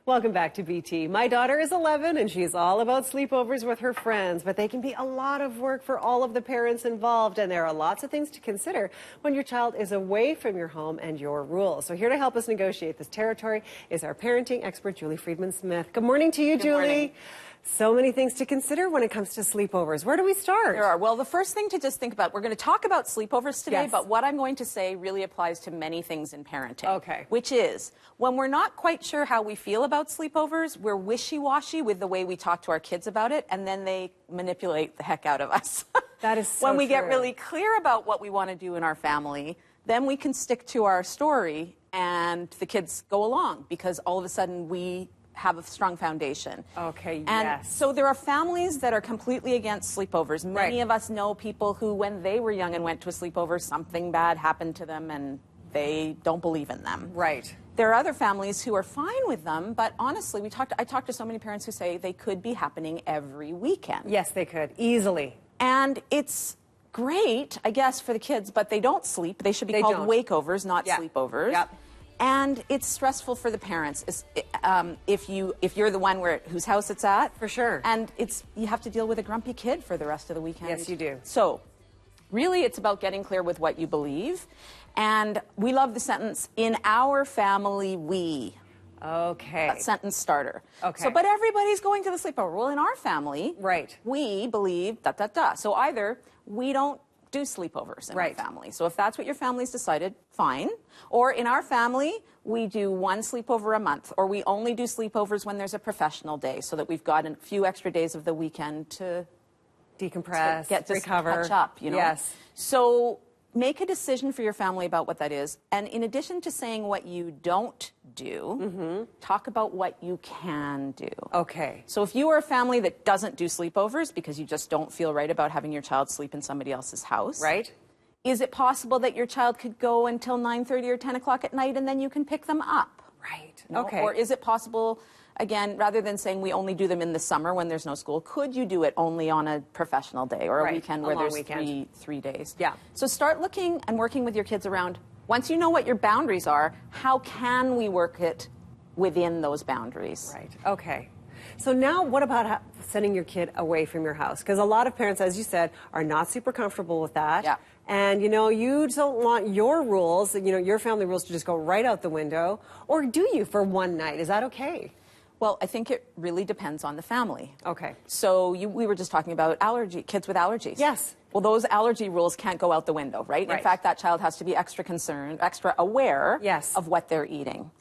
Welcome back to BT. My daughter is 11 and she's all about sleepovers with her friends, but they can be a lot of work for all of the parents involved, and there are lots of things to consider when your child is away from your home and your rules. So here to help us negotiate this territory is our parenting expert, Freedman Smith. Good morning to you, Good Julie. morning. So many things to consider when it comes to sleepovers. Where do we start? There are. Well, the first thing to just think about, we're going to talk about sleepovers today, Yes. but what I'm going to say really applies to many things in parenting. Okay. Which is, when we're not quite sure how we feel about sleepovers, we're wishy-washy with the way we talk to our kids about it, and then they manipulate the heck out of us. That is so When we get true. really clear about what we want to do in our family, then we can stick to our story and the kids go along, because all of a sudden we have a strong foundation. Okay, and yes. so there are families that are completely against sleepovers. Many Right. of us know people who, when they were young and went to a sleepover, something bad happened to them and they don't believe in them. Right. There are other families who are fine with them, but honestly, I talked to so many parents who say they could be happening every weekend. Yes, they could, easily. And it's great, I guess, for the kids, but they don't sleep. They should be called wakeovers, not sleepovers. Yep. And it's stressful for the parents if you're the one whose house it's at. For sure. And you have to deal with a grumpy kid for the rest of the weekend. Yes, you do. So really it's about getting clear with what you believe. And we love the sentence, "In our family, we." Okay. A sentence starter. Okay. So, but everybody's going to the sleepover. Well, in our family, Right. we believe da da da. So either we don't do sleepovers in Right. our family. So if that's what your family's decided, fine. Or in our family, we do one sleepover a month, or we only do sleepovers when there's a professional day, so that we've got a few extra days of the weekend to Decompress, get recover. catch up, you know. Yes. So make a decision for your family about what that is. And in addition to saying what you don't do, talk about what you can do. Okay. So if you are a family that doesn't do sleepovers because you just don't feel right about having your child sleep in somebody else's house. Right. Is it possible that your child could go until 9:30 or 10 o'clock at night and then you can pick them up? Right. You know? Okay. Or is it possible, again, rather than saying we only do them in the summer when there's no school, could you do it only on a professional day or a Right. weekend A where long there's weekend. three days? Yeah. So start looking and working with your kids around, once you know what your boundaries are, how can we work it within those boundaries? Right. Okay. So now what about sending your kid away from your house? Because a lot of parents, as you said, are not super comfortable with that. Yeah. And, you know, you don't want your rules, you know, your family rules to just go right out the window. Or do you for one night? Is that okay? Well, I think it really depends on the family. Okay. So we were just talking about kids with allergies. Yes. Well, those allergy rules can't go out the window, right? Right. In fact, that child has to be extra concerned, extra aware Yes. of what they're eating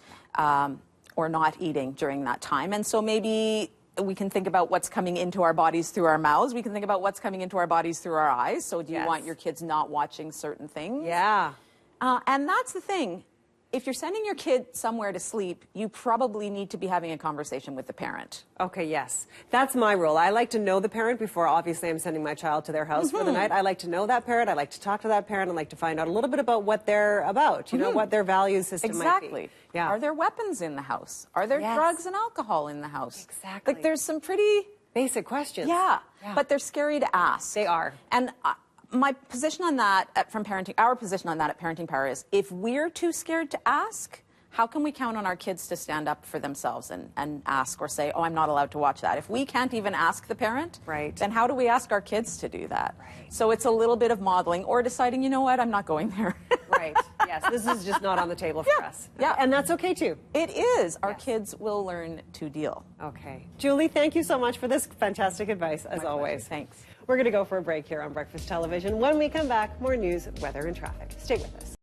or not eating during that time. And so maybe we can think about what's coming into our bodies through our mouths. We can think about what's coming into our bodies through our eyes. So do you Yes. want your kids not watching certain things? Yeah. And that's the thing. If you're sending your kid somewhere to sleep, you probably need to be having a conversation with the parent. Okay, yes. That's my rule. I like to know the parent before, obviously, I'm sending my child to their house for the night. I like to know that parent. I like to talk to that parent. I like to find out a little bit about what they're about, you know, what their value system might be. Exactly. Yeah. Are there weapons in the house? Are there Yes. drugs and alcohol in the house? Exactly. Like there's some pretty... Basic questions. Yeah, Yeah. but they're scary to ask. They are. And my position on that our position on that at Parenting Power is, if we're too scared to ask, how can we count on our kids to stand up for themselves and ask or say, oh, I'm not allowed to watch that? If we can't even ask the parent, Right. then how do we ask our kids to do that? Right. So it's a little bit of modeling or deciding, you know what, I'm not going there. Right. Yes, this is just not on the table for us. Yeah. And that's okay, too. It is. Our Yes. kids will learn to deal. Okay. Julie, thank you so much for this fantastic advice, as always. Thanks. We're going to go for a break here on Breakfast Television. When we come back, more news, weather, and traffic. Stay with us.